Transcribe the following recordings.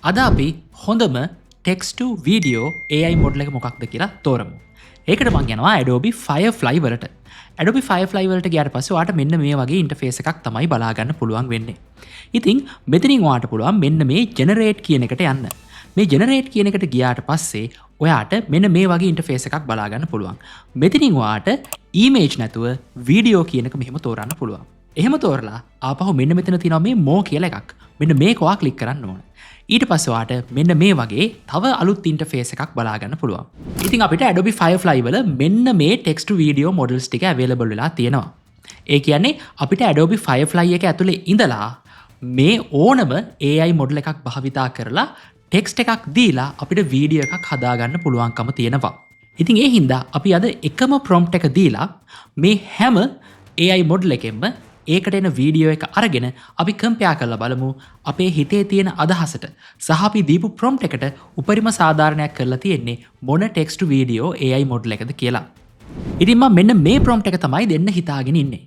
අද අපි හොඳම ටෙක්ස්ට් ටු වීඩියෝ AI මොඩල් එක මොකක්ද කියලා තෝරමු. ඒකට මං යනවා Adobe Firefly වලට. Adobe Firefly වලට ගියාට පස්සේ ඔයාට මෙන්න මේ වගේ ඉන්ටර්ෆේස් එකක් තමයි බලා ගන්න පුළුවන් වෙන්නේ. ඉතින් මෙතනින් ඔයාට පුළුවන් මෙන්න මේ generate කියන එකට යන්න. මේ generate කියන එකට ගියාට පස්සේ ඔයාට මෙන්න මේ වගේ ඉන්ටර්ෆේස් එකක් බලා ගන්න පුළුවන්. මෙතනින් ඔයාට image නැතුව වීඩියෝ කියන එක මෙහෙම තෝරන්න පුළුවන්. එහෙම තෝරලා ආපහු මෙන්න මෙතන තියෙනවා මේ more කියලා එකක්. මෙන්න මේක ඔයා ක්ලික් කරන්න ඕන. ඊට පස්සේ ඔයාට මෙන්න මේ වගේ තව අලුත් ඉන්ටර්ෆේස් එකක් බලා ගන්න පුළුවන්. ඉතින් අපිට Adobe Firefly වල මෙන්න මේ text to video models ටික available වෙලා තියෙනවා. ඒ කියන්නේ අපිට Adobe Firefly එක ඇතුලේ ඉඳලා මේ ඕනම AI model එකක් භාවිතා කරලා text එකක් දීලා අපිට වීඩියෝ එකක් හදාගන්න පුළුවන්කම තියෙනවා. ඉතින් ඒ හින්දා අපි අද එකම prompt එක දීලා මේ හැම AI model එකෙන්ම ඒකට එන වීඩියෝ එක අරගෙන අපි කම්පෙයාර් කරලා බලමු අපේ හිතේ තියෙන අදහසට සහ අපි දීපු prompt එකට උපරිම සාධාරණයක් කරලා තියෙන්නේ මොන text to video AI model එකද කියලා. ඉතින් මම මෙන්න මේ prompt එක තමයි දෙන්න හිතාගෙන ඉන්නේ.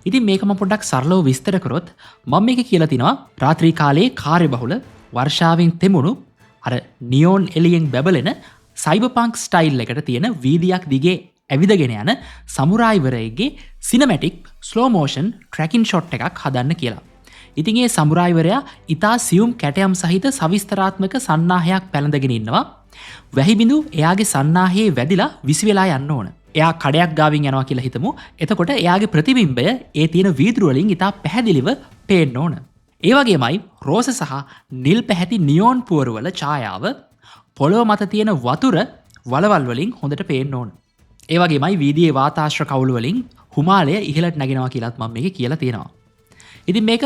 ඉතින් මේක මම පොඩ්ඩක් සරලව විස්තර කරොත් මම මේක කියලා තිනවා රාත්‍රී කාලයේ කාර්යබහුල වර්ෂාවෙන් තෙමුණු අර නියෝන් එළියෙන් බැබලෙන සයිබර්පන්ක් ස්ටයිල් එකට තියෙන වීදියක් දිගේ ඇවිදගෙන යන සමුරායිවරයෙක්ගේ cinematic slow motion tracking shot එකක් හදන්න කියලා. ඉතින් ඒ සමුරායිවරයා ඉතා සියුම් කැටයම් සහිත සවිස්තරාත්මක සන්නාහයක් පැළඳගෙන ඉන්නවා. වැහිබිඳු එයාගේ සන්නාහයේ වැදිලා විසි වෙලා යන්න ඕන. එයා කඩයක් ගාවින් යනවා කියලා හිතමු. එතකොට එයාගේ ප්‍රතිබිම්බය ඒ තියෙන වීදුරු වලින් ඉතා පැහැදිලිව පේන්න ඕන. ඒ වගේමයි රෝස සහ නිල් පැහැති නියෝන් පුවරුවල ඡායාව පොළොව මත තියෙන වතුර වලවල් වලින් හොඳට පේන්න ඕන. ඒ වගේමයි වීදියේ වාතාශ්‍ර කවුළු වලින් හිමාලය ඉහළට නැගෙනවා කියලාත් මම මේක කියලා තියෙනවා. ඉතින් මේක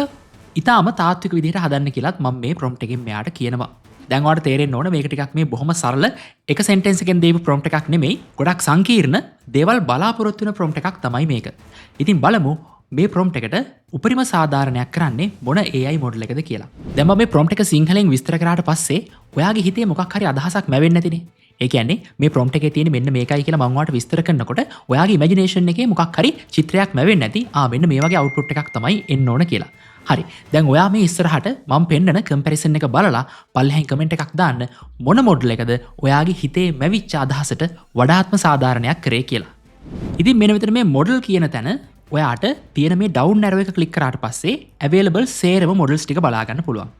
ඊටාම තාත්වික විදිහට හදන්න කියලාත් මම මේ prompt එකෙන් මෙයාට කියනවා. දැන් ඔයාලට තේරෙන්න ඕන මේක ටිකක් මේ බොහොම සරල එක sentence එකෙන් දීපු prompt එකක් නෙමෙයි. ගොඩක් සංකීර්ණ දේවල් බලාපොරොත්තු වෙන prompt එකක් තමයි මේක. ඉතින් බලමු මේ prompt එකට උපරිම සාධාරණයක් කරන්නේ මොන AI model එකද කියලා. දැන් මම මේ prompt එක සිංහලෙන් විස්තර කරාට පස්සේ ඔයාගේ හිතේ මොකක් හරි අදහසක් මැවෙන්නේ නැතිනේ. ඒ කියන්නේ මේ prompt එකේ තියෙන මෙන්න මේකයි කියලා මම ඔයාලට විස්තර කරනකොට ඔයාගේ imagination එකේ මොකක් හරි චිත්‍රයක් මැවෙන්නේ නැති මෙන්න මේ වගේ output එකක් තමයි එන්න ඕන කියලා. හරි. දැන් ඔයා මේ ඉස්සරහට මම පෙන්නන comparison එක බලලා පල්ලෙහෙන් comment එකක් දාන්න මොන model එකද ඔයාගේ හිතේ මැවිච්ච අදහසට වඩාත්ම සාධාරණයක් කරේ කියලා. ඉතින් මෙන්න මෙතන මේ model කියන තැන ඔයාට තියෙන මේ down arrow එක click කරාට පස්සේ available සේරම models ටික බලා ගන්න පුළුවන්.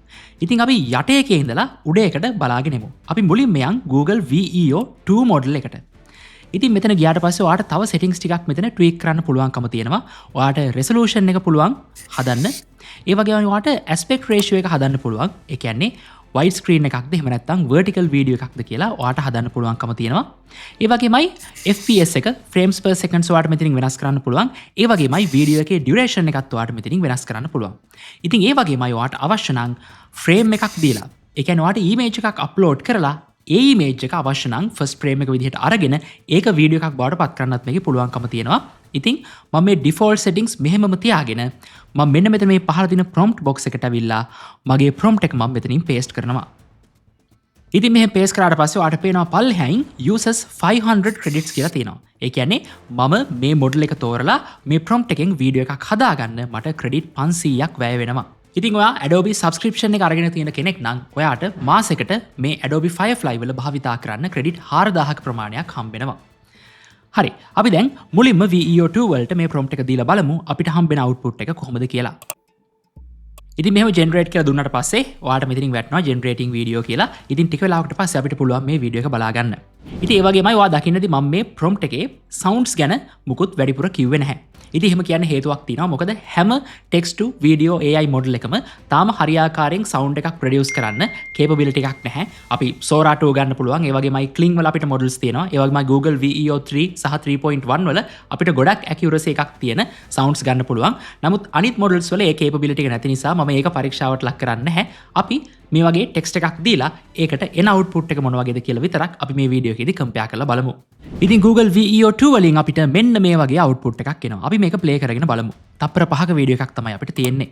ඉතින් අපි යට එකේ ඉඳලා උඩ එකට බලාගෙන යමු. අපි මුලින්ම යන් Google VEO 2 model එකට. ඉතින් මෙතන ගියාට පස්සේ ඔයාට තව settings ටිකක් මෙතන tweak කරන්න පුළුවන්කම තියෙනවා. ඔයාට resolution එක පුළුවන් හදන්න. ඒ වගේම ඔයාට aspect ratio එක හදන්න පුළුවන්. ඒ කියන්නේ wide screen එකක්ද එහෙම නැත්නම් vertical video එකක්ද කියලා ඔයාට හදන්න පුළුවන්කම තියෙනවා. ඒ වගේමයි FPS එක frames per second ඔයාට මෙතනින් වෙනස් කරන්න පුළුවන්. ඒ වගේමයි video එකේ duration එකත් ඔයාට මෙතනින් වෙනස් කරන්න පුළුවන්. ඉතින් ඒ වගේමයි ඔයාට අවශ්‍ය නම් frame එකක් දීලා ඒ කියන්නේ ඔයාට image එකක් upload කරලා ඒ image එක අවශ්‍ය නම් first frame එක විදිහට අරගෙන ඒක video එකක් බවට පත් කරන්නත් මේකේ පුළුවන්කම තියෙනවා. ඉතින් මම මේ default settings මෙහෙමම තියාගෙන මම මෙන්න මෙතන මේ පහළ තියෙන prompt box එකට ඇවිල්ලා මගේ prompt එක මම මෙතනින් paste කරනවා. ඉතින් මෙහෙම paste කරාට පස්සේ ඔයාලට පේනවා පල්ලෙහායින් users 500 credits කියලා තියෙනවා. ඒ කියන්නේ මම මේ model එක තෝරලා මේ prompt එකෙන් වීඩියෝ එකක් හදාගන්න මට credit 500ක් වැය වෙනවා. ඉතින් ඔයා Adobe subscription එක අරගෙන තියෙන කෙනෙක් නම් ඔයාට මාසෙකට මේ Adobe Firefly වල භාවිතා කරන්න credit 4000ක ප්‍රමාණයක් හම්බ වෙනවා. හරි. අපි දැන් මුලින්ම VEO 2 වලට මේ prompt එක දීලා බලමු අපිට හම්බෙන output එක කොහොමද කියලා. ඉතින් මෙහෙම generate කියලා දුන්නාට පස්සේ ඔයාලට මෙතනින් වැටෙනවා generating video කියලා. ඉතින් ටික වෙලාවකට පස්සේ අපිට පුළුවන් මේ වීඩියෝ එක බලා ගන්න. ඉතින් ඒ වගේමයි ඔයා දකින්නදී මම මේ prompt එකේ sounds ගැන මුකුත් වැඩිපුර කිව්වේ නැහැ. ඉතින් එහෙම කියන්න හේතුවක් තියෙනවා. මොකද හැම text to video AI model එකම තාම හරියාකාරයෙන් sound එකක් produce කරන්න capability එකක් නැහැ. අපි Sora 2 ගන්න පුළුවන්. ඒ වගේමයි Kling වල අපිට models තියෙනවා. ඒ වගේමයි Google VEO 3 සහ 3.1 වල අපිට ගොඩක් accuracy එකක් තියෙන sounds ගන්න පුළුවන්. නමුත් අනිත් models වල ඒ capability එක නැති නිසා මම ඒක පරීක්ෂාවට ලක් කරන්නේ නැහැ. අපි මේ වගේ text එකක් දීලා ඒකට එන output එක මොන වගේද කියලා විතරක් අපි මේ වීඩියෝ එකේදී compare කරලා බලමු. ඉතින් Google VEO 2 වලින් අපිට මෙන්න මේ වගේ output එකක් එනවා. අපි මේක play කරගෙන බලමු. තප්පර 5ක වීඩියෝ එකක් තමයි අපිට තියෙන්නේ.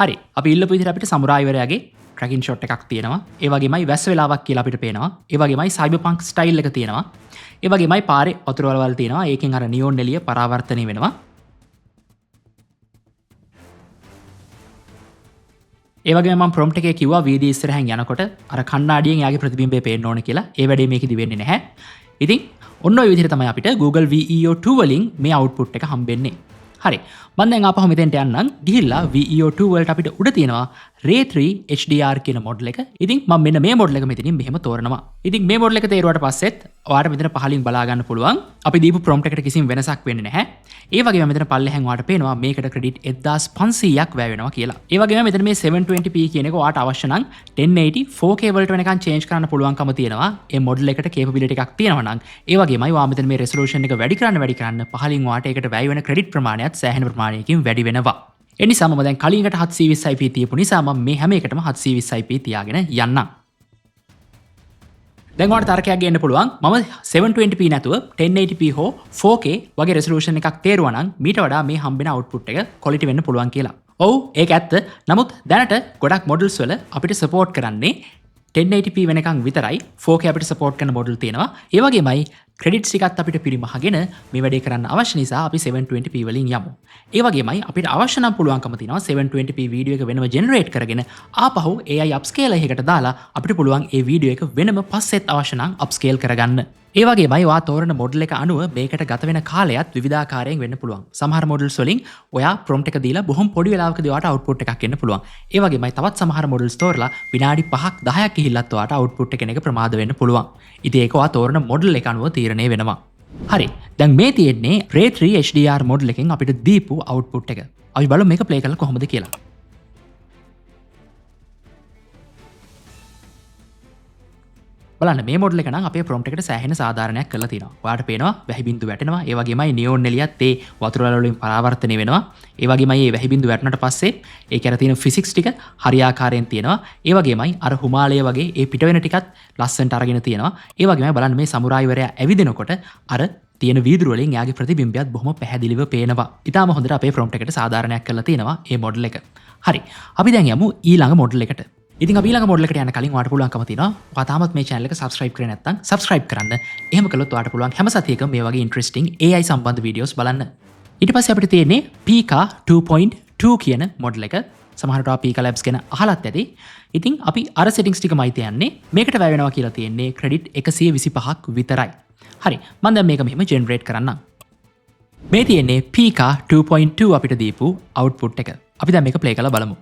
හරි. අපි ඉල්ලපු විදිහට අපිට සමුරායිවරයාගේ tracking shot එකක් තියෙනවා. ඒ වගේමයි වැස්ස වෙලාවක් කියලා අපිට පේනවා. ඒ වගේමයි cyberpunk style එක තියෙනවා. ඒ වගේමයි පාරේ වතුර වලවල් තියෙනවා. ඒකෙන් අර නියෝන් එළිය පරාවර්තනය වෙනවා. ඒ වගේම මම prompt එකේ කිව්වා වීඩියෝ ඉස්සරහින් යනකොට අර කණ්ණාඩියෙන් යාගේ ප්‍රතිබිම්බය පේන්න ඕන කියලා. ඒ වැඩේ මේකෙදි වෙන්නේ නැහැ. ඉතින් ඔන්න ඔය විදිහට තමයි අපිට Google VEO2 වලින් මේ output එක හම්බෙන්නේ. හරි. මම දැන් ආපහු මෙතෙන්ට යන්නම්. ගිහිල්ලා VEO2 වලට අපිට උඩ තියෙනවා Ray 3 HDR කියන මොඩල් එක. ඉතින් මම මෙන්න මේ මොඩල් එක මෙතනින් මෙහෙම තෝරනවා. ඉතින් මේ මොඩල් එක තේරුවාට පස්සෙත් ඔයාලට මෙතන පහලින් බලා ගන්න පුළුවන්. අපි දීපු prompt එකට කිසිම වෙනසක් වෙන්නේ නැහැ. ඒ වගේම මෙතන පල්ලෙහෙන් ඔයාලට පේනවා මේකට ක්‍රෙඩිට් 1500ක් වැය වෙනවා කියලා. ඒ වගේම මෙතන මේ 720p කියන එක ඔයාලට අවශ්‍ය නම් 1080 4K වලට වෙනකන් change කරන්න පුළුවන්කම තියෙනවා. ඒ මොඩල් එකට capability එකක් තියෙනවා නම්. ඒ වගේමයි ඔයා මෙතන මේ resolution එක වැඩි කරන්න පහලින් ඔයාලට ඒකට වැය වෙන ක්‍රෙඩිට් ප්‍රමාණයත් සෑහෙන ප්‍රමාණයකින් වැඩි වෙනවා. එනිසා මම දැන් කලින්කට 720p තියපු නිසා මම මේ හැම එකටම 720p තියාගෙන යන්නම්. දැන් ඔයාලට තර්කයක් ගේන්න පුළුවන් මම 720p නැතුව 1080p හෝ 4K වගේ resolution එකක් තේරුවා නම් මීට වඩා මේ හම්බෙන output එක quality වෙන්න පුළුවන් කියලා. ඔව් ඒක ඇත්ත. නමුත් දැනට ගොඩක් models වල අපිට support කරන්නේ 1080p වෙනකන් විතරයි. 4K අපිට support කරන model තියෙනවා. ඒ වගේමයි ක්‍රෙඩිට්ස් ටිකත් අපිට පිරිමහගෙන මේ වැඩේ කරන්න අවශ්‍ය නිසා අපි 720p වලින් යමු. ඒ වගේමයි අපිට අවශ්‍ය නම් පුළුවන්කම තියෙනවා 720p වීඩියෝ එක වෙනම ජෙනරේට් කරගෙන ආපහු AI upscale එකකට දාලා අපිට පුළුවන් ඒ වීඩියෝ එක වෙනම පස්සෙත් අවශ්‍ය නම් upscale කරගන්න. ඒ වගේමයි ඔයා තෝරන මොඩල් එක අනුව මේකට ගත වෙන කාලයත් විවිධාකාරයෙන් වෙන්න පුළුවන්. සමහර මොඩල්ස් වලින් ඔයා prompt එක දීලා බොහොම පොඩි වෙලාවකදී ඔයාට output එකක් එන්න පුළුවන්. ඒ වගේමයි තවත් සමහර මොඩල්ස් තෝරලා විනාඩි 5ක් 10ක් ගිහිල්ලත් ඔයාට output එක ප්‍රමාද වෙන්න පුළුවන්. ඉතින් ඒක ඔයා තෝරන මොඩල් එක අනුව තීරණය වෙනවා. හරි. දැන් මේ තියෙන්නේ Ray 3 HDR මොඩල් එකෙන් අපිට දීපු output එක. අපි බලමු මේක play කරලා කොහොමද කියලා. බලන්න මේ මොඩල් එක නම් අපේ prompt එකට සෑහෙන සාධාරණයක් කරලා තියෙනවා. ඔයාලට පේනවා වැහි බින්දු වැටෙනවා. ඒ වගේමයි නියෝන් එළියත් ඒ වතුර වල වලින් පරාවර්තනය වෙනවා. ඒ වගේමයි මේ වැහි බින්දු වැටුණාට පස්සේ ඒකේ අර තියෙන ෆිසික්ස් ටික හරියාකාරයෙන් තියෙනවා. ඒ වගේමයි අර හිමාලය වගේ ඒ පිට වෙන ටිකත් ලස්සනට අරගෙන තියෙනවා. ඒ වගේමයි බලන්න මේ සමුරායිවරයා ඇවිදිනකොට අර තියෙන වීදුරු වලින් යාගේ ප්‍රතිබිම්බයත් බොහොම පැහැදිලිව පේනවා. ඊටාම හොඳට අපේ prompt එකට සාධාරණයක් කරලා තියෙනවා මේ මොඩල් එක. හරි. අපි දැන් යමු ඊළඟ මොඩල් එකට. ඉතින් අපි ඊළඟ මොඩල් එකට යන්න කලින් ඔයාලට පුළුවන්කම තියෙනවා ඔයා තාමත් මේ channel එක subscribe කරේ නැත්නම් subscribe කරන්න. එහෙම කළොත් ඔයාලට පුළුවන් හැම සතියකම මේ වගේ interesting AI සම්බන්ධ videos බලන්න. ඊට පස්සේ අපිට තියෙන්නේ Pika 2.2 කියන මොඩල් එක. සමහරට ඔයා Pika Labs ගැන අහලත් ඇති. ඉතින් අපි අර settings ටිකමයි තියන්නේ. මේකට වැය වෙනවා කියලා තියෙන්නේ credit 125ක් විතරයි. හරි. මම දැන් මේක මෙහෙම generate කරන්නම්. මේ තියෙන්නේ Pika 2.2 අපිට දීපු output එක. අපි දැන් මේක play කරලා බලමු.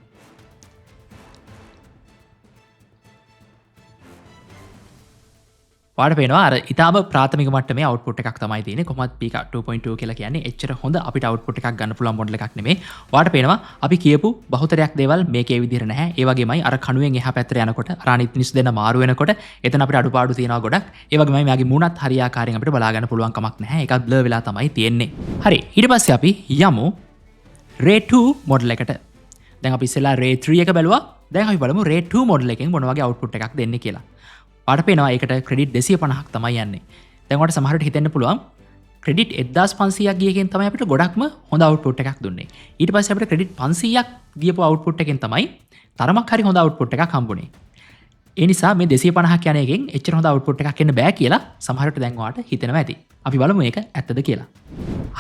ඔයාලට පේනවා අර ඊටාම ප්‍රාථමික මට්ටමේ output එකක් තමයි තියෙන්නේ. කොහොමද Pika 2.2 කියලා කියන්නේ එච්චර හොඳ අපිට output එකක් ගන්න පුළුවන් මොඩල් එකක් නෙමෙයි. ඔයාලට පේනවා අපි කියපු බහුතරයක් දේවල් මේකේ විදිහට නැහැ. ඒ වගේමයි අර කණුවෙන් එහා පැත්තට යනකොට අර අනිත් මිනිස්සු දෙන්න මාරු වෙනකොට එතන අපිට අඩුපාඩු තියෙනවා ගොඩක්. ඒ වගේමයි මෙයාගේ මූණත් හරියාකාරයෙන් අපිට බලා ගන්න පුළුවන් කමක් නැහැ. ඒකත් blur වෙලා තමයි තියෙන්නේ. හරි. ඊට පස්සේ අපි යමු Ray 2 මොඩල් එකට. දැන් අපි ඉස්සෙල්ලා Ray 3 එක බැලුවා. දැන් අපි බලමු Ray 2 මොඩල් එකෙන් මොන වගේ output එකක් දෙන්නේ කියලා. ඔයාලට පේනවා ඒකට ක්‍රෙඩිට් 250ක් තමයි යන්නේ. දැන් ඔයාලට සමහරවිට හිතෙන්න පුළුවන් ක්‍රෙඩිට් 1500ක් ගියකින් තමයි අපිට ගොඩක්ම හොඳ output එකක් දුන්නේ. ඊට පස්සේ අපිට ක්‍රෙඩිට් 500ක් දීපු output එකෙන් තමයි තරමක් හරි හොඳ output එකක් හම්බුනේ. ඒ නිසා මේ 250ක් යන එකෙන් එච්චර හොඳ output එකක් එන්න බෑ කියලා සමහරවිට දැන් ඔයාලට හිතෙනවා ඇති. අපි බලමු මේක ඇත්තද කියලා.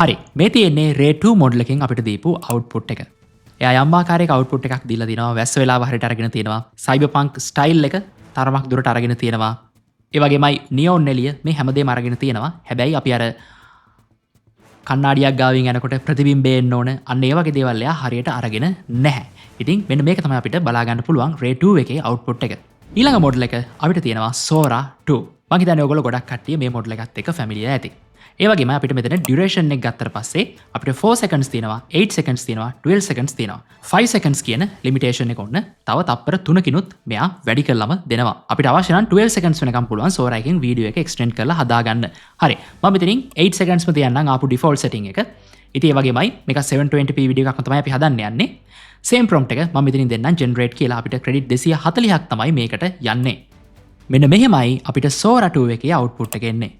හරි. මේ තියෙන්නේ Ray 2 මොඩල් එකෙන් අපිට දීපු output එක. එයා යම් ආකාරයක output එකක් දීලා දිනවා. වැස්ස වෙලාව හරියට අරගෙන තියෙනවා. Cyberpunk style එක තරමක් දුරට අරගෙන තියෙනවා. ඒ වගේමයි නියෝන් එළිය මේ හැමදේම අරගෙන තියෙනවා. හැබැයි අපි අර කණ්ණාඩියක් ගාවින් යනකොට ප්‍රතිබිම්බය එන්න ඕන. අන්න ඒ වගේ දේවල් එයා හරියට අරගෙන නැහැ. ඉතින් මෙන්න මේක තමයි අපිට බලා ගන්න පුළුවන් Ray 2 එකේ output එක. ඊළඟ මොඩල් එක අපිට තියෙනවා Sora 2. මම හිතන්නේ ඔයගොල්ලෝ ගොඩක් කට්ටිය මේ මොඩල් එකත් එක්ක ෆැමිලියර් ඇති. ඒ වගේම අපිට මෙතන ඩියුරේෂන් එක ගත්තට පස්සේ අපිට 4 seconds තියෙනවා 8 seconds තියෙනවා 12 seconds තියෙනවා 5 seconds කියන ලිමිටේෂන් එක ඔන්න තව තප්පර 3කිනුත් මෙයා වැඩි කරලම දෙනවා. අපිට අවශ්‍ය නම් 12 seconds වෙනකම් පුළුවන් Sora එකෙන් වීඩියෝ එක එක්ස්ටෙන්ඩ් කරලා හදාගන්න. හරි. මම මෙතනින් 8 seconds ම තියන්නම් ආපු default setting එක. ඉතින් ඒ වගේමයි මේක 720p වීඩියෝ එකක්ම තමයි අපි හදන්න යන්නේ. same prompt එක මම මෙතනින් දෙන්නම් generate කියලා අපිට credit 240ක් තමයි මේකට යන්නේ. මෙන්න මෙහෙමයි අපිට Sora 2 එකේ output එක එන්නේ.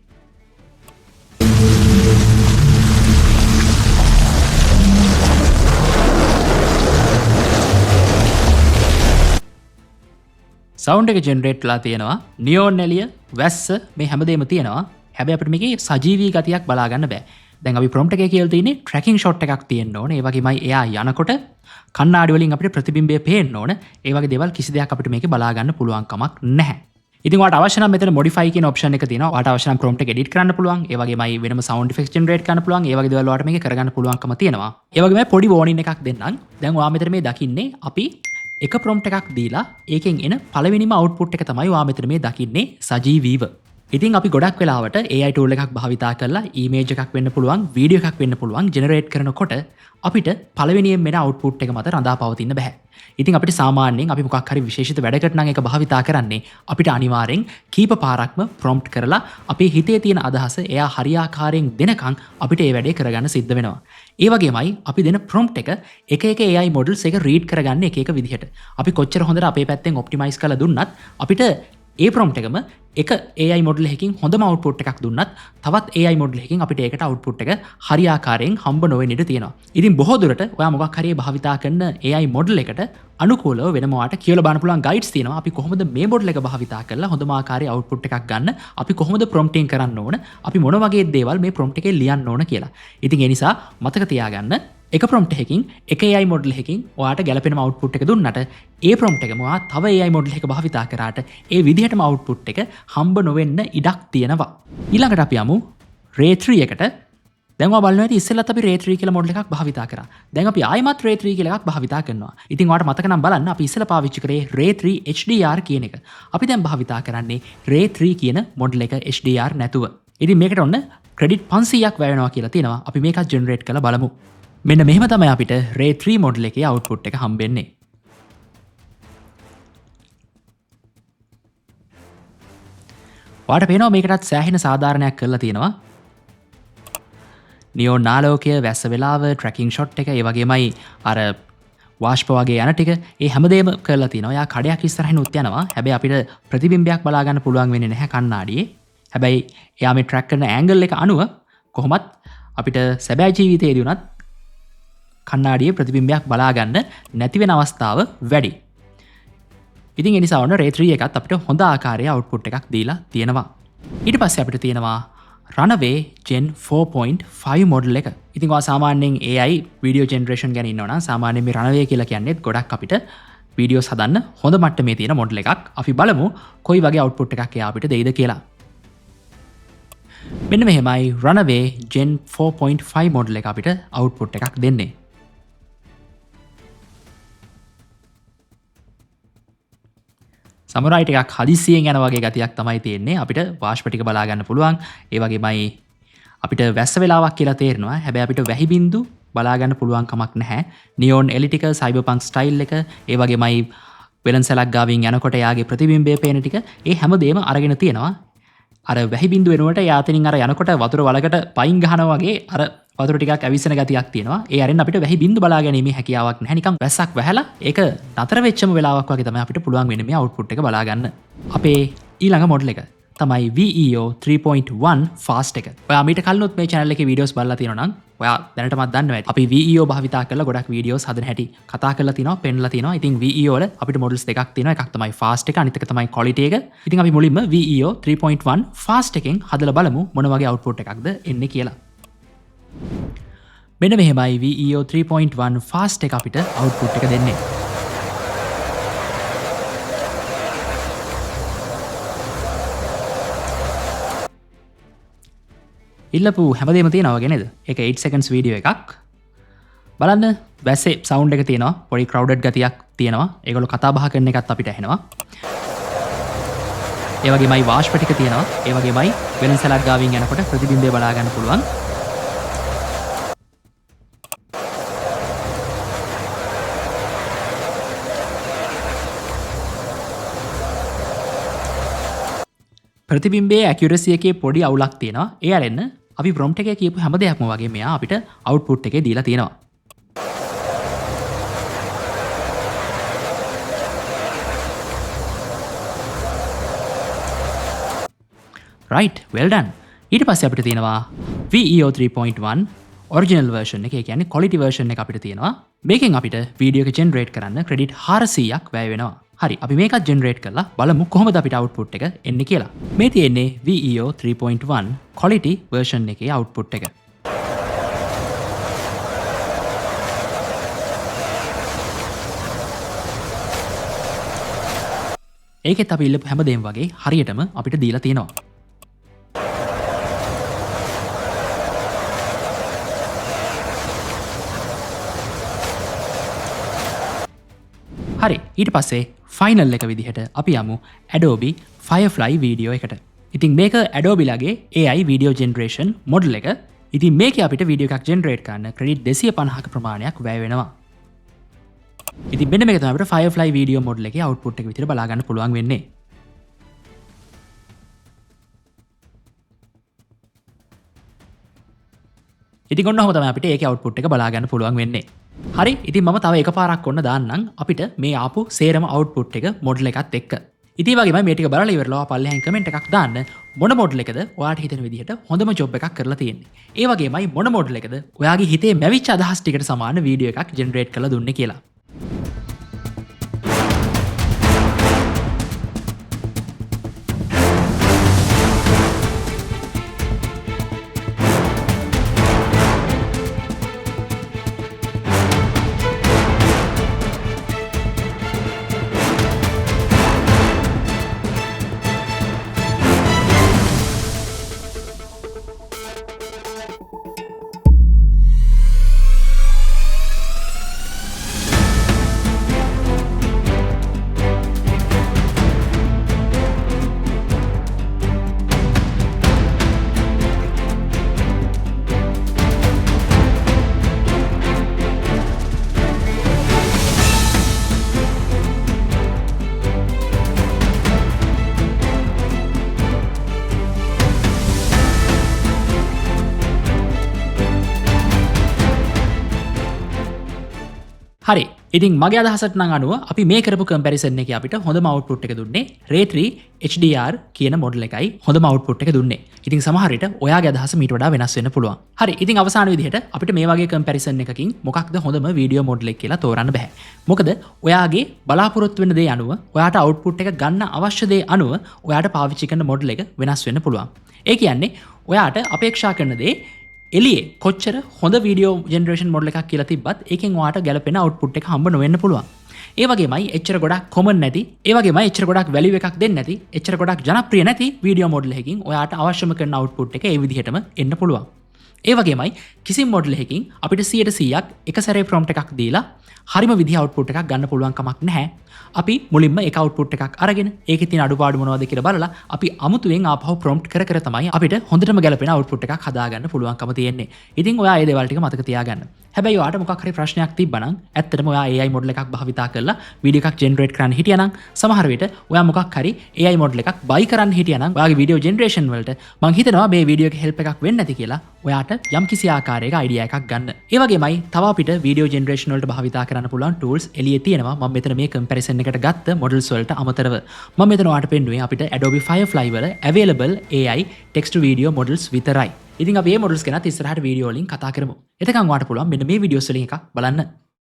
සවුන්ඩ් එක ජෙනරේට් වෙලා තියෙනවා. නියෝන් එළිය, වැස්ස මේ හැමදේම තියෙනවා. හැබැයි අපිට මේකේ සජීවී ගතියක් බලා ගන්න බෑ. දැන් අපි ප්‍රොම්ප්ට් එකේ කියලා තියෙන්නේ ට්‍රැකින් ෂොට් එකක් තියෙන්න ඕනේ. ඒ වගේමයි එයා යනකොට කණ්ණාඩි වලින් අපිට ප්‍රතිබිම්බය පේන්න ඕන. ඒ වගේ දේවල් කිසි දෙයක් අපිට මේකේ බලා ගන්න පුළුවන් කමක් නැහැ. ඉතින් ඔයාලට අවශ්‍ය නම් මෙතන modify කියන option එක තියෙනවා. ඔයාලට අවශ්‍ය නම් prompt එක edit කරන්න පුළුවන්. ඒ වගේමයි වෙනම sound effects generate කරන්න පුළුවන්. ඒ වගේ දේවල් ඔයාලට මේක කරගන්න පුළුවන්කම තියෙනවා. ඒ වගේමයි පොඩි warning එකක් දෙන්නම්. දැන් ඔයා මෙතන මේ දකින්නේ අපි එක prompt එකක් දීලා ඒකෙන් එන පළවෙනිම output එක තමයි ඔයා මෙතන මේ දකින්නේ සජීවීව. ඉතින් අපි ගොඩක් වෙලාවට AI tool එකක් භාවිතා කරලා image එකක් වෙන්න පුළුවන්, video එකක් වෙන්න පුළුවන් generate කරනකොට අපිට පළවෙනියෙන් මෙන output එක මත රඳා පවතින්න බෑ. ඉතින් අපිට සාමාන්‍යයෙන් අපි මොකක් හරි විශේෂිත වැඩකට නම් ඒක භාවිතා කරන්නේ අපිට අනිවාර්යෙන් කීප පාරක්ම prompt කරලා අපේ හිතේ තියෙන අදහස එයා හරියාකාරයෙන් දෙනකන් අපිට ඒ වැඩේ කරගන්න සිද්ධ වෙනවා. ඒ වගේමයි අපි දෙන prompt එක එක AI models එක read කරගන්න එක විදිහට. අපි කොච්චර හොඳට අපේ පැත්තෙන් optimize කරලා දුන්නත් අපිට ඒ prompt එකම එක AI model එකකින් හොඳම output එකක් දුන්නත් තවත් AI model එකකින් අපිට ඒකට output එක හරියාකාරයෙන් හම්බ නොවෙන්න ඉඩ තියෙනවා. ඉතින් බොහෝ දුරට ඔයා මොකක් හරි භාවිතා කරන AI model එකට අනුකූලව වෙනම ඔයාට කියලා බලන්න පුළුවන් guides තියෙනවා. අපි කොහොමද මේ model එක භාවිතා කරලා හොඳම ආකාරයේ output එකක් ගන්න, අපි කොහොමද prompting කරන්න ඕන, අපි මොන වගේ දේවල් මේ prompt එකේ ලියන්න ඕන කියලා. ඉතින් ඒ නිසා මතක තියාගන්න එක prompt එකකින් එක AI model එකකින් ඔයාට ගැලපෙනම output එක දුන්නට ඒ prompt එකම ඔයා තව AI model එකක භාවිතා කරාට ඒ විදිහටම output එක හම්බ නොවෙන්න ඉඩක් තියෙනවා. ඊළඟට අපි යමු Ray 3 එකට. දැන් ඔයා බලනවා ඇති ඉස්සෙල්ලත් අපි Ray 3 කියලා model එකක් භාවිතා කරා. දැන් අපි ආයෙමත් Ray 3 කියලා එකක් භාවිතා කරනවා. ඉතින් ඔයාට මතක නම් බලන්න අපි ඉස්සෙල්ලා පාවිච්චි කරේ Ray 3 HDR කියන එක. අපි දැන් භාවිතා කරන්නේ Ray 3 කියන model එක HDR නැතුව. ඉතින් මේකට ඔන්න credit 500ක් වැය වෙනවා කියලා තියෙනවා. අපි මේකත් generate කරලා බලමු. මෙන්න මෙහෙම තමයි අපිට Ray 3 model එකේ output එක හම්බෙන්නේ. ඔයාට පේනවා මේකටත් සෑහෙන සාධාරණයක් කරලා තියෙනවා. නියෝන් ආලෝකය, වැස්ස වෙලාව, tracking shot එක, ඒ වගේමයි අර වාෂ්ප වගේ යන ටික ඒ හැමදේම කරලා තියෙනවා. යා කඩයක් ඉස්සරහින් උත් යනවා. හැබැයි අපිට ප්‍රතිබිම්බයක් බලා ගන්න පුළුවන් වෙන්නේ නැහැ කණ්ණාඩියේ. හැබැයි එයා මේ track කරන angle එක අනුව කොහොමත් අපිට සැබෑ ජීවිතයේදී උනත් කණ්ණාඩියේ ප්‍රතිබිම්බයක් බලා ගන්න නැති වෙන අවස්ථාව වැඩි. ඉතින් ඒ නිසා ඔන්න Ray 3 එකත් අපිට හොඳ ආකාරයේ output එකක් දීලා තියෙනවා. ඊට පස්සේ අපිට තියෙනවා Runway Gen 4.5 model එක. ඉතින් ඔයා සාමාන්‍යයෙන් AI video generation ගැන ඉන්නවා නම් සාමාන්‍යයෙන් මේ Runway කියලා කියන්නේ ගොඩක් අපිට videos හදන්න හොඳ මට්ටමේ තියෙන model එකක්. අපි බලමු කොයි වගේ output එකක් එයා අපිට දෙයිද කියලා. මෙන්න මෙහෙමයි Runway Gen 4.5 model එක අපිට output එකක් දෙන්නේ. සමරයි ටිකක් හදිසියෙන් යන වගේ ගතියක් තමයි තියෙන්නේ. අපිට වාෂ්ප ටික බලා ගන්න පුළුවන්. ඒ වගේමයි අපිට වැස්ස වෙලාවක් කියලා තේරෙනවා. හැබැයි අපිට වැහි බින්දු බලා ගන්න පුළුවන් කමක් නැහැ. නියෝන් එලි ටික, සයිබර්පන්ක් ස්ටයිල් එක, ඒ වගේමයි වෙලන්සලක් ගාවින් යනකොට යාගේ ප්‍රතිබිම්බය පේන ටික ඒ හැමදේම අරගෙන තියෙනවා. අර වැහි බින්දු වෙනුවට යාතනින් අර යනකොට වතුර වලකට පයින් ගහනවා වගේ අර වතුර ටිකක් ඇවිස්සෙන ගතියක් තියෙනවා. ඒ අරින් අපිට වැහි බින්දු බලා ගැනීමේ හැකියාවක් නැහැ. නිකන් වැස්සක් වැහැලා ඒක නතර වෙච්චම වෙලාවක් වගේ තමයි අපිට පුළුවන් වෙන්නේ මේ output එක බලා ගන්න. අපේ ඊළඟ model එක තමයි VEO 3.1 fast එක. ඔයා මීට කලිනුත් මේ channel එකේ videos බලලා තියෙනවා නම් ඔයා දැනටමත් දන්නවා ඇති. අපි VEO භාවිතා කරලා ගොඩක් videos හදන හැටි කතා කරලා තිනවා, පෙන්නලා තිනවා. ඉතින් VEO වල අපිට models දෙකක් තියෙනවා. එකක් තමයි fast එක, අනිත් එක තමයි quality එක. ඉතින් අපි මුලින්ම VEO 3.1 fast එකෙන් හදලා බලමු මොන වගේ output එකක්ද එන්නේ කියලා. මෙන්න මෙහෙමයි VEO 3.1 fast එක අපිට output එක දෙන්නේ. ඉල්ලපු හැමදේම තියෙනවා වගේ නේද? ඒක 8 seconds video එකක්. බලන්න වැස්සේ sound එක තියෙනවා. පොඩි crowded ගතියක් තියෙනවා. ඒගොල්ලෝ කතා බහ කරන එකත් අපිට ඇහෙනවා. ඒ වගේමයි වාෂ්ප ටික තියෙනවා. ඒ වගේමයි වෙලන්සලක් ගාවින් යනකොට ප්‍රතිබිම්බය බලා ගන්න පුළුවන්. ප්‍රතිබිම්බයේ accuracy එකේ පොඩි අවුලක් තියෙනවා. ඒ අරෙන්න අපි prompt එකේ කියපු හැම දෙයක්ම වගේ මෙයා අපිට output එකේ දීලා තියෙනවා. Right, well done. ඊට පස්සේ අපිට තියෙනවා VEO 3.1 original version එක. ඒ කියන්නේ quality version එක අපිට තියෙනවා. මේකෙන් අපිට video එක generate කරන්න credit 400ක් වැය වෙනවා. හරි, අපි මේකත් generate කරලා බලමු කොහොමද අපිට output එක එන්නේ කියලා. මේ තියෙන්නේ VEO 3.1 quality version එකේ output එක. ඒකෙත් අපි ඉල්ලපු හැමදේම වගේ හරියටම අපිට දීලා තියෙනවා. හරි ඊට පස්සේ ෆයිනල් එක විදිහට අපි යමු Adobe Firefly වීඩියෝ එකට. ඉතින් මේක Adobe ලගේ AI වීඩියෝ ජෙනරේෂන් මොඩල් එක. ඉතින් මේකේ අපිට වීඩියෝ එකක් ජෙනරේට් කරන්න ක්‍රෙඩිට් 250ක ප්‍රමාණයක් වැය වෙනවා. ඉතින් මෙන්න මේක තමයි අපිට Firefly වීඩියෝ මොඩල් එකේ අවුට්පුට් එක විදිහට බලා ගන්න පුළුවන් වෙන්නේ. ඉතින් ඔන්න ඔහොම තමයි අපිට ඒකේ අවුට්පුට් එක බලා ගන්න පුළුවන් වෙන්නේ. හරි ඉතින් මම තව එකපාරක් ඔන්න දාන්නම් අපිට මේ ආපු සේරම අවුට්පුට් එක මොඩල් එකත් එක්ක. ඉතින් වගේම මේ ටික බලලා ඉවරලා පල්ලෙහාන් කමෙන්ට් එකක් දාන්න මොන මොඩල් එකද ඔයාට හිතෙන විදිහට හොඳම ජොබ් එකක් කරලා තියෙන්නේ. ඒ වගේමයි මොන මොඩල් එකද ඔයාගේ හිතේ මැවිච්ච අදහස් ටිකට සමාන වීඩියෝ එකක් ජෙනරේට් කරලා දුන්නේ කියලා. හරි ඉතින් මගේ අදහසට නම් අනුව අපි මේ කරපු කම්පැරිසන් එකේ අපිට හොඳම අවුට්පුට් එක දුන්නේ Ray 3 HDR කියන මොඩල් එකයි හොඳම අවුට්පුට් එක දුන්නේ. ඉතින් සමහර විට ඔයාගේ අදහස මීට වඩා වෙනස් වෙන්න පුළුවන්. හරි ඉතින් අවසාන විදිහට අපිට මේ වගේ කම්පැරිසන් එකකින් මොකක්ද හොඳම වීඩියෝ මොඩල් එක කියලා තෝරන්න බෑ. මොකද ඔයාගේ බලාපොරොත්තු වෙන දේ අනුව ඔයාට අවුට්පුට් එක ගන්න අවශ්‍ය දේ අනුව ඔයාට පාවිච්චි කරන මොඩල් එක වෙනස් වෙන්න පුළුවන්. ඒ කියන්නේ ඔයාට අපේක්ෂා කරන දේ එලියේ කොච්චර හොඳ වීඩියෝ ජෙනරේෂන් මොඩල් එකක් කියලා තිබ්බත් ඒකෙන් ඔයාට ගැලපෙන අවුට්පුට් එක හම්බ නොවෙන්න පුළුවන්. ඒ වගේමයි එච්චර ගොඩක් කොමන් නැති, ඒ වගේමයි එච්චර ගොඩක් වැලියු එකක් දෙන්නේ නැති, එච්චර ගොඩක් ජනප්‍රිය නැති වීඩියෝ මොඩල් එකකින් ඔයාට අවශ්‍යම කරන අවුට්පුට් එක ඒ විදිහටම එන්න පුළුවන්. ඒ වගේමයි කිසිම මොඩල් එකකින් අපිට 100%ක් එක සැරේ ප්‍රොම්ප්ට් එකක් දීලා හරිම විදිහ අවුට්පුට් එකක් ගන්න පුළුවන් කමක් නැහැ. අපි මුලින්ම එක අවුට්පුට් එකක් අරගෙන ඒකේ තියෙන අඩුපාඩු මොනවද කියලා බලලා අපි අමුතුවෙන් ආපහු ප්‍රොම්ප්ට් කර කර තමයි අපිට හොඳටම ගැලපෙන අවුට්පුට් එකක් හදාගන්න පුළුවන්කම තියෙන්නේ. ඉතින් ඔයා මේ දේවල් ටික මතක තියාගන්න. හැබැයි ඔයාට මොකක් හරි ප්‍රශ්නයක් තිබ්බනම් ඇත්තටම ඔයා AI මොඩල් එකක් භාවිතා කරලා වීඩියෝ එකක් ජෙනරේට් කරන්න හිටියානම් සමහර විට ඔයා මොකක් හරි AI මොඩල් එකක් බයි කරන්න හිටියානම් ඔයාගේ වීඩියෝ ජෙනරේෂන් වලට මම හිතනවා මේ වීඩියෝ එකේ හෙල්ප් එකක් වෙන්න ඇති කියලා ඔයාට යම් කිසි ආකාරයක අයිඩියා එකක් ගන්න. ඒ වගේමයි තව අපිට වීඩියෝ ජෙනරේෂන් වලට භාවිතා කරන්න පුළුවන් ටූල්ස් එළියේ තියෙනවා. මම මෙතන මේ කම්පැරිසන් එකට ගත්ත මොඩල්ස් වලට අමතරව මම මෙතන ඔයාලට පෙන්නුවේ අපිට Adobe Firefly වල available AI text to video models විතරයි. ඉතින් අපි මේ මොඩල්ස් ගැන ඉස්සරහට වීඩියෝ වලින් කතා කරමු. එතකන් ඔයාලට පුළුවන් මෙන්න මේ වීඩියෝස් වලින් එකක් බලන්න.